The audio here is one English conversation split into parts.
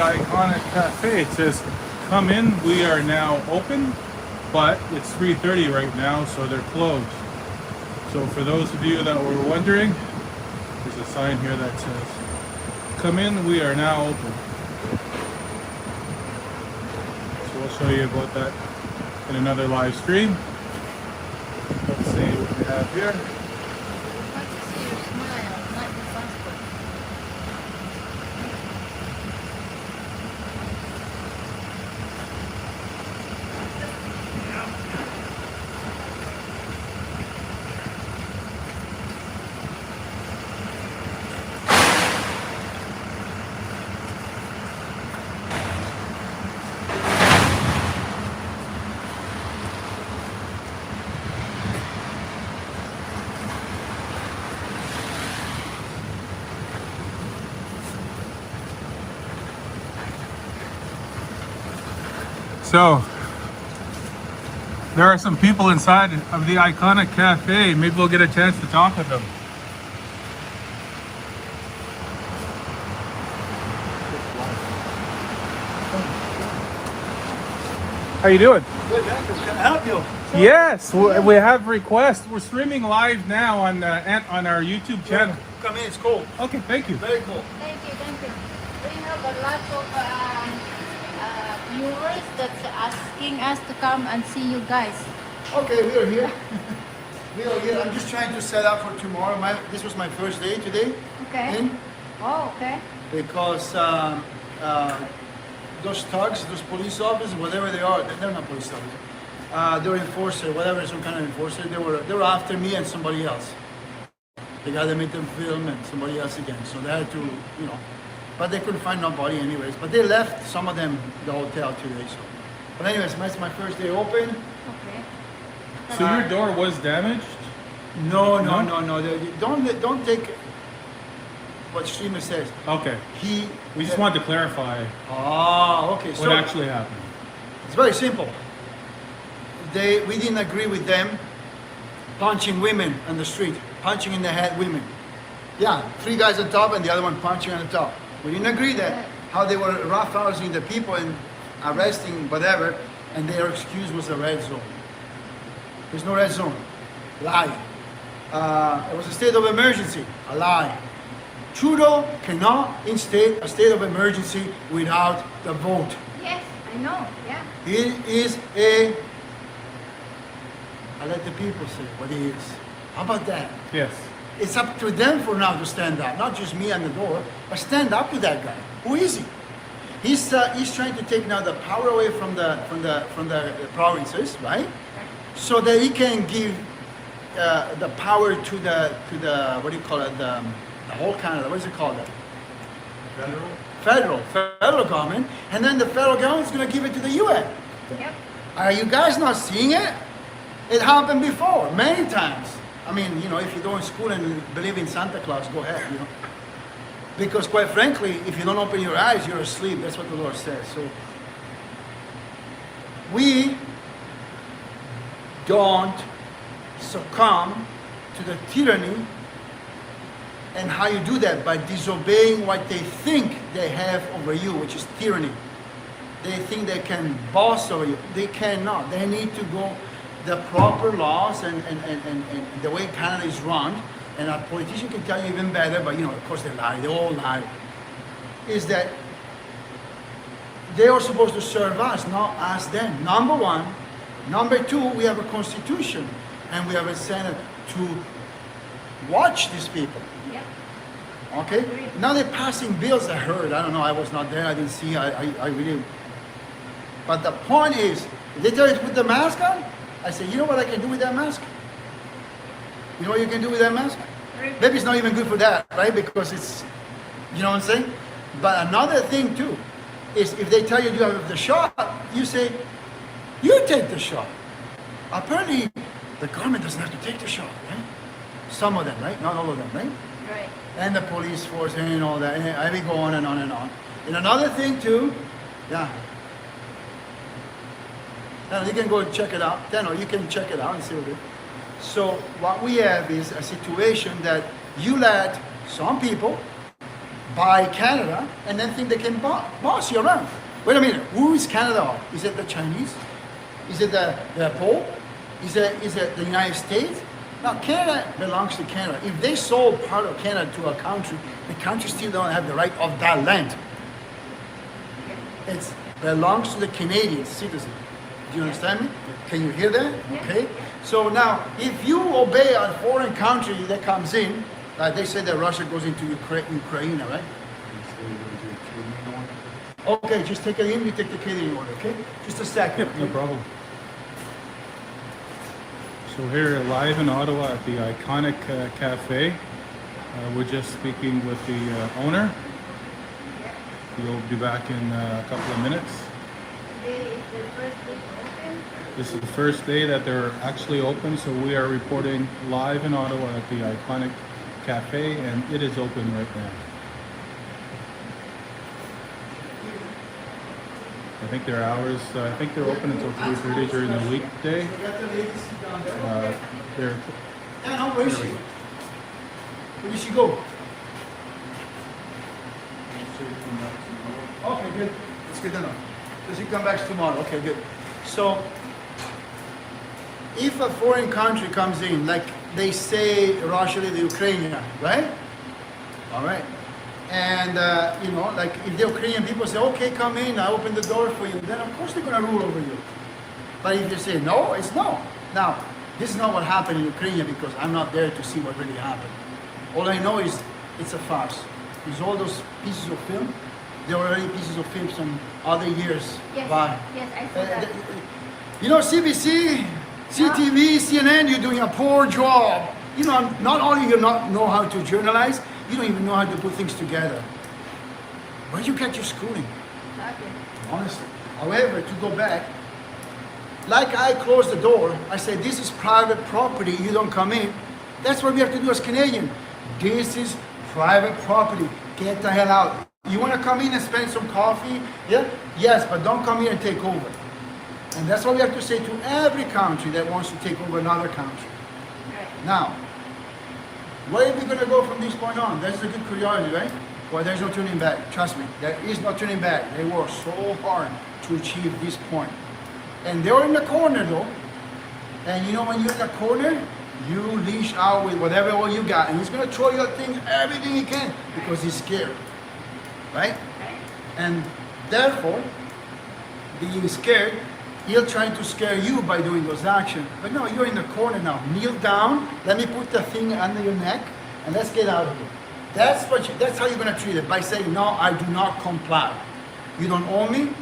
Iconic Cafe. It says, "Come in. We are now open," but it's 3:30 right now, so they're closed. So for those of you that were wondering, there's a sign here that says, "Come in. We are now open." So we'll show you about that in another live stream. Let's see what we have here. So, there are some people inside of the Iconic Cafe. Maybe we'll get a chance to talk with them. How you doing? Good, man. Can I help you? Yes, we have requests. We're streaming live now on our YouTube channel. Come in, it's cool. Okay, thank you. Very cool. Thank you, thank you. We have a lot of viewers that's asking us to come and see you guys. Okay, we are here. We are here. I'm just trying to set up for tomorrow. This was my first day today. Okay. In, Oh, okay. because those thugs, those police officers, whatever they are, they're not police officers. They're enforcer, whatever, some kind of enforcer. They were after me and somebody else. The guy that made them film and somebody else again. So they had to, but they couldn't find nobody anyways. But they left some of them the hotel today. So, but anyways, it's my first day open. Okay. So your door was damaged? No. Don't take what streamer says. Okay. We just wanted to clarify Oh, okay. what So actually happened. it's very simple. We didn't agree with them punching women on the street, punching in the head women. Yeah, 3 guys on top and the other one punching on the top. We didn't agree that how they were roughhousing the people and arresting whatever, and their excuse was a red zone. There's no red zone. Lie. It was a state of emergency. A lie. Trudeau cannot instate a state of emergency without the vote. Yes, I know, yeah. He is I let the people say what he is. How about that? Yes. It's up to them for now to stand up, not just me on the door, but stand up to that guy. Who is he? He's trying to take now the power away from the provinces, right? So that he can give the power to the what do you call it, the whole Canada. What is it called? Federal government, and then the federal government is going to give it to the UN. Yep. Are you guys not seeing it? It happened before, many times. I mean, if you go in school and believe in Santa Claus, go ahead, Because quite frankly, if you don't open your eyes, you're asleep. That's what the Lord says. So we don't succumb to the tyranny. And how you do that? By disobeying what they think they have over you, which is tyranny. They think they can boss over you. They cannot. They need to go the proper laws and the way Canada is run, and a politician can tell you even better, but of course they lie, they all lie, is that they are supposed to serve us, not us them. Number one. Number two, we have a constitution, and we have a Senate to watch these people. Yep. Okay? Now they're passing bills, I heard. I don't know, I was not there, I didn't see, I really... But the point is, if they tell you to put the mask on, I say, you know what I can do with that mask? You know what you can do with that mask? Maybe it's not even good for that, right? Because it's, you know what I'm saying? But another thing too, is if they tell you you have the shot, you say, you take the shot. Apparently, the government doesn't have to take the shot, right? Some of them, right? Not all of them, right? Right. And the police force and all that. And I will go on and on and on. And another thing too, yeah. Now you can go and check it out. You can check it out and see what it is. So what we have is a situation that you let some people buy Canada and then think they can boss you around. Wait a minute, who is Canada? Is it the Chinese? Is it the Pope? Is it the United States? Now, Canada belongs to Canada. If they sold part of Canada to a country, the country still don't have the right of that land. It belongs to the Canadian citizen. Do you understand me? Can you hear that? Okay. So now, if you obey a foreign country that comes in, like they said that Russia goes into Ukraine, right? Okay, just take it in, you take the Canadian order, okay? Just a second. No problem. So here live in Ottawa at the Iconic Cafe, we're just speaking with the owner. We'll be back in a couple of minutes. Today is the first day open. This is the first day that they're actually open, so we are reporting live in Ottawa at the Iconic Cafe, and it is open right now. I think their hours, I think they're open until 3:30 during the weekday. They're Now, where is she? Where did she go? Okay, good. It's good enough. So she come back tomorrow. Okay, good. So, if a foreign country comes in, like they say Russia, the Ukraine, right? All right. And, you know, like if the Ukrainian people say, okay, come in, I open the door for you, then of course they're going to rule over you. But if they say no, it's no. Now, this is not what happened in Ukraine because I'm not there to see what really happened. All I know is it's a farce. Because all those pieces of film, they were already pieces of film from other years Yes, by. yes, I saw that. You know, CBC, CTV, CNN, you're doing a poor job. You know, not only you not know how to journalize, you don't even know how to put things together. Where you get your schooling? Okay. Honestly. However, to go back, like I closed the door, I said, this is private property, you don't come in. That's what we have to do as Canadians. This is private property. Get the hell out. You want to come in and spend some coffee? Yeah? Yes, but don't come here and take over. And that's what we have to say to every country that wants to take over another country. Right. Now, where are we going to go from this point on? That's a good curiosity, right? Well, there's no turning back. Trust me, there is no turning back. They worked so hard to achieve this point. And they're in the corner, though. And you know, when you're in the corner, you leash out with whatever all you got. And he's going to throw you things, everything he can, because he's scared. Right? And therefore, being scared, he'll try to scare you by doing those actions. But no, you're in the corner now. Kneel down. Let me put the thing under your neck, and let's get out of here. That's how you're going to treat it, by saying, no, I do not comply. You don't own me.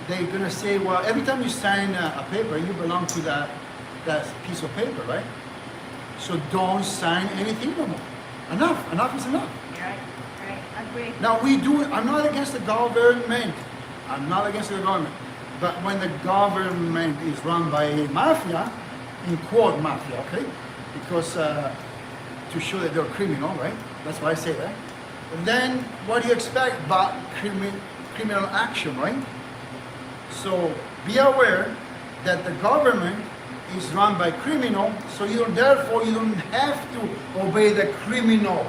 They're going to say, well, every time you sign a paper, you belong to that piece of paper, right? So don't sign anything no more. Enough is enough. Right. Agree. Now I'm not against the government. I'm not against the government. But when the government is run by a mafia, in quote mafia, okay? Because to show that they're criminal, right? That's why I say that. Then what do you expect but criminal action, right? So be aware that the government is run by criminal, so therefore you don't have to obey the criminal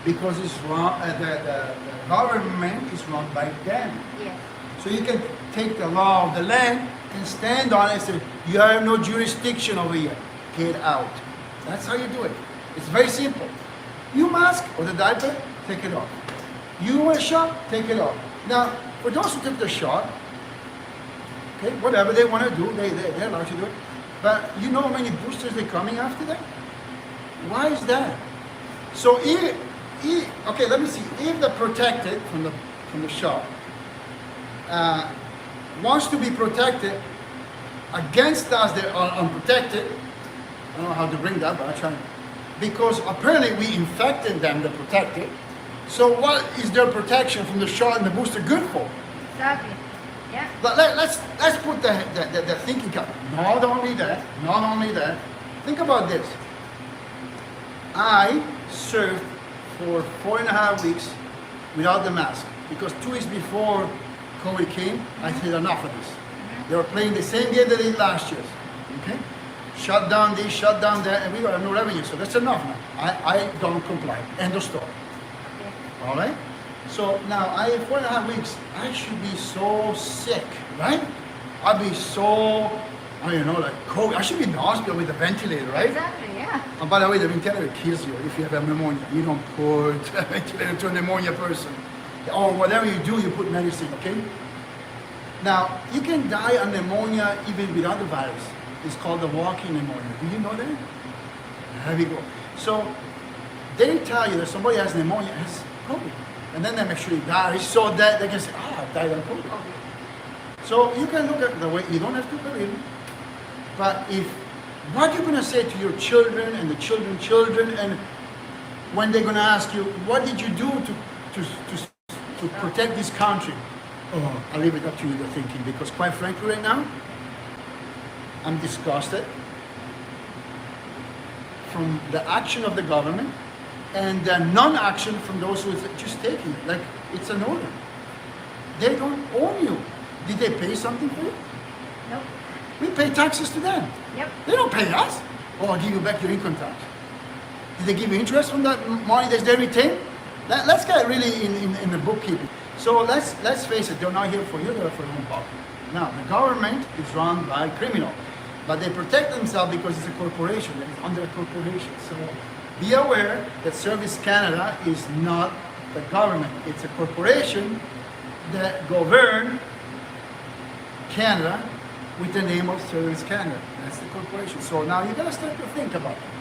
because it's run, the government is run by them. Yes. So you can take the law of the land and stand on it and say, you have no jurisdiction over here. Get out. That's how you do it. It's very simple. You mask or the diaper, take it off. You want a shot, take it off. Now, for those who took the shot, okay, whatever they want to do, they're allowed to do it. But you know how many boosters they're coming after that? Why is that? So okay, let me see. If the protected from the shot wants to be protected against us that are unprotected, I don't know how to bring that, but I'll try. Because apparently we infected them, the protected. So what is their protection from the shot and the booster good for? Exactly. Yeah. But let's put the thinking cap. Not only that. Think about this. I served for 4.5 weeks without the mask because 2 weeks before COVID came, I said enough of this. They were playing the same game they did last year. Okay? Shut down this, shut down that, and we got no revenue. So that's enough now. I don't comply. End of story. All right. So now 4.5 weeks, I should be so sick, right? I'll be so, I don't know, like COVID. I should be in the hospital with a ventilator, right? Exactly, yeah. And by the way, the ventilator kills you if you have a pneumonia. You don't put a ventilator to a pneumonia person. Or whatever you do, you put medicine, okay? Now, you can die of pneumonia even without the virus. It's called the walking pneumonia. Do you know that? There we go. So, they tell you that somebody has pneumonia, has COVID. And then they make sure he dies so that they can say, I died of COVID. So you can look at the way, you don't have to believe it. But if, what you're going to say to your children and the children, and when they're going to ask you, what did you do to protect this country? Oh, I'll leave it up to you to thinking, because quite frankly right now, I'm disgusted from the action of the government and the non-action from those who are just taking it. Like, it's an order. They don't own you. Did they pay something for you? Nope. We pay taxes to them. Yep. They don't pay us. Oh, I'll give you back your income tax. Did they give you interest from that money that they retain? Let's get really in the bookkeeping. So let's face it, they're not here for you, they're for their own pocket. Now, the government is run by criminals, but they protect themselves because it's a corporation, it's under a corporation. So be aware that Service Canada is not the government, it's a corporation that governs Canada with the name of Service Canada. That's the corporation. So now you gotta start to think about that.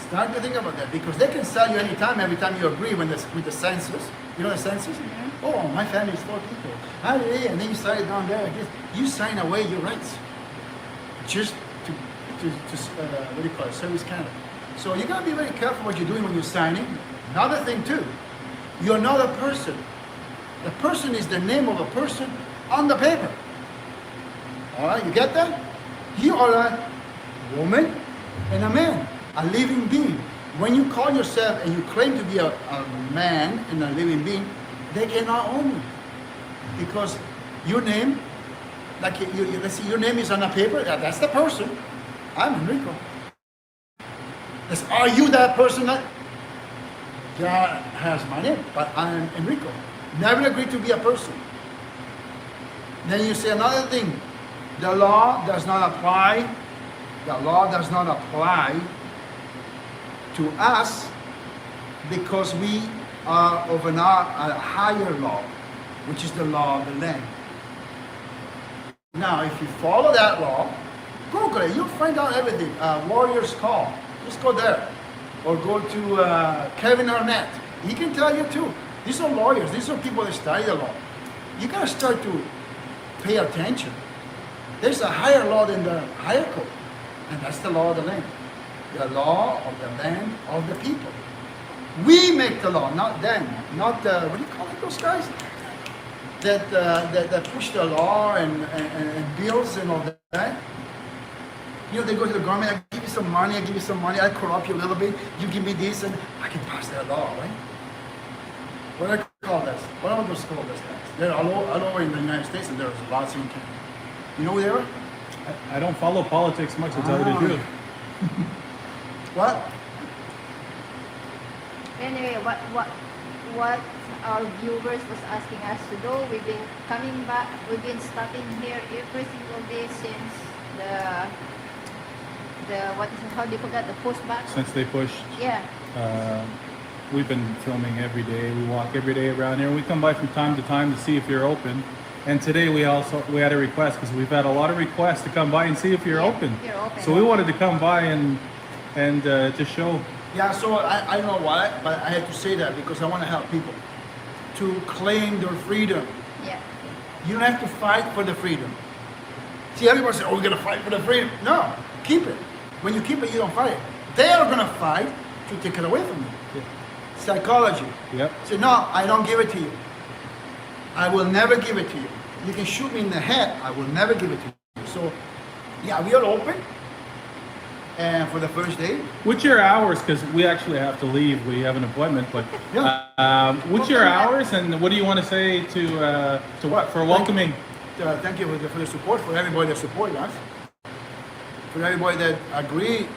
Start to think about that, because they can sell you anytime, every time you agree with the census. You know the census? Mm-hmm. Oh, my family is 4 people. Hallelujah. And then you sign it down there. You sign away your rights just to what do you call it? Service Canada. So you gotta be very careful what you're doing when you're signing. Another thing too, you're not a person. The person is the name of a person on the paper. All right, you get that? You are a woman and a man, a living being. When you call yourself and you claim to be a man and a living being, they cannot own you. Because your name, like let's see, your name is on a paper, that's the person. I'm Enrico. Are you that person? God has my name, but I'm Enrico. Never agreed to be a person. Then you say another thing. The law does not apply. The law does not apply to us because we are of a higher law, which is the law of the land. Now, if you follow that law, Google it. You'll find out everything. Warriors Call. Just go there. Or go to Kevin Arnett. He can tell you too. These are lawyers. These are people that study the law. You gotta start to pay attention. There's a higher law than the higher code, and that's the law of the land. The law of the land of the people. We make the law, not them. Not the, what do you call it, those guys? That push the law and bills and all that. You know, they go to the government, I give you some money, I corrupt you a little bit, you give me this, and I can pass that law, right? What do I call this? What are those called these guys? They're all over in the United States, and there's lots in Canada. You know who they are? I don't follow politics much, to tell you the truth. What? Anyway, what our viewers was asking us to do, we've been coming back, we've been stopping here every single day since what is it, how do you forget, the post back? Since they pushed, Yeah. we've been filming every day. We walk every day around here. We come by from time to time to see if you're open. And today we had a request because we've had a lot of requests to come by and see if you're open. You're open. So we wanted to come by and to show. Yeah, so I don't know why, but I had to say that because I want to help people to claim their freedom. Yeah. You don't have to fight for the freedom. See, everybody says, oh, we're going to fight for the freedom. No, keep it. When you keep it, you don't fight it. They are going to fight to take it away from you. Yeah. Psychology. Yep. Say, no, I don't give it to you. I will never give it to you. You can shoot me in the head, I will never give it to you. So, yeah, we are open. And for the first day. What's your hours? Because we actually have to leave. We have an appointment. But Yeah. what's your hours, and what do you want to say to what for welcoming? Thank you for the support, for everybody that supported us. For everybody that agree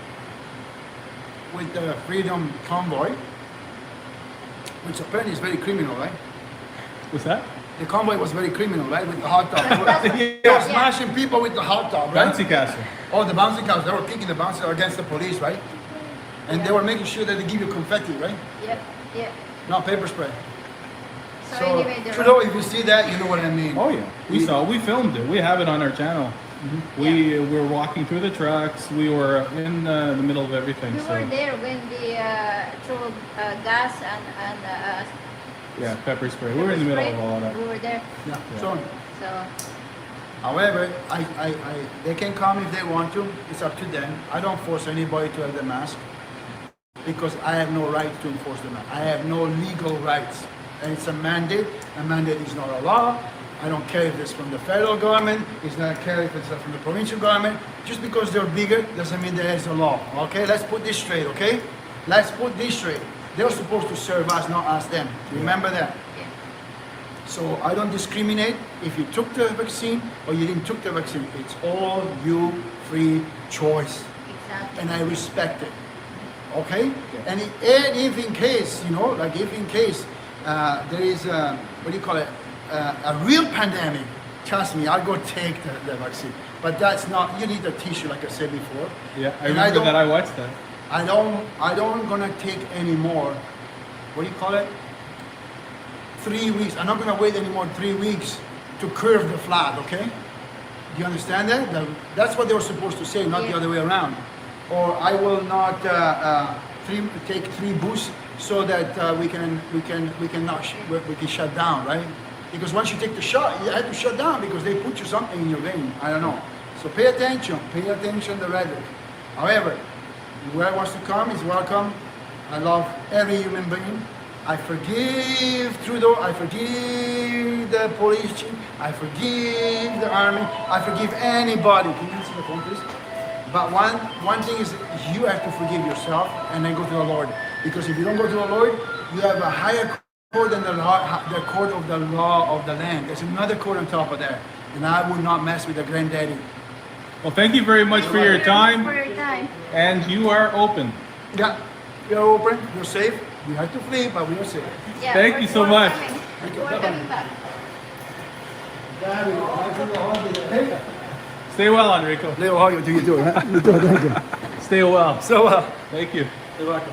with the Freedom Convoy. which apparently is very criminal, right? What's that? The convoy was very criminal, right? With the hot dog. That's- They were smashing people with the hot dog, right? Bouncy castle. Oh, the bouncy castle. They were kicking the bouncy against the police, right? And they were making sure that they give you confetti, right? Yep, yep. Not pepper spray. So anyway, the Trudeau, if you see that, you know what I mean. Oh yeah, we filmed it. We have it on our channel. We were walking through the trucks. We were in the middle of everything. we so were there when the threw gas and yeah, pepper spray. We were in the middle of all of that. We were there. Yeah. Yeah. So, So however, they can come if they want to. It's up to them. I don't force anybody to have the mask because I have no right to enforce the mask. I have no legal rights. And it's a mandate. A mandate is not a law. I don't care if it's from the federal government. It's not care if it's from the provincial government. Just because they're bigger doesn't mean there is a law. Okay, let's put this straight. Okay, let's put this straight. They're supposed to serve us, not us them. Remember that. yeah. So I don't discriminate if you took the vaccine or you didn't took the vaccine. It's all you free choice, Exactly. and I respect it. Okay? And if in case, you know, like if in case there is what do you call it, a real pandemic, trust me, I'll go take the vaccine. But that's not. You need a tissue, like I said before. Yeah, I And remember don't- that. I watched that. I don't gonna take any more. What do you call it? 3 weeks. I'm not gonna wait anymore 3 weeks to curve the flag. Okay? Do you understand that? That's what they were supposed to say, not the Yeah. other way around. Or I will not take 3 boosts so that we can shut down, right? Because once you take the shot, you have to shut down because they put you something in your vein. I don't know. So pay attention to the rhetoric. However, whoever wants to come is welcome. I love every human being. I forgive Trudeau. I forgive the police chief. I forgive the army. I forgive anybody. Can you answer the phone, please? But one thing is you have to forgive yourself and then go to the Lord. Because if you don't go to the Lord, you have a higher court than the court of the law of the land. There's another court on top of that. And I would not mess with the granddaddy. Well, thank you very much for your For time, your time. and you are open. Yeah, you're open, you're safe. We have to flee, but we are safe. Yeah, Thank we're- you so we're much. coming. Thank you. We're Bye-bye. coming back. Hey, Stay well, Enrico. Leo, how do you do? You do, thank you. Stay well. So, Thank you. you're welcome.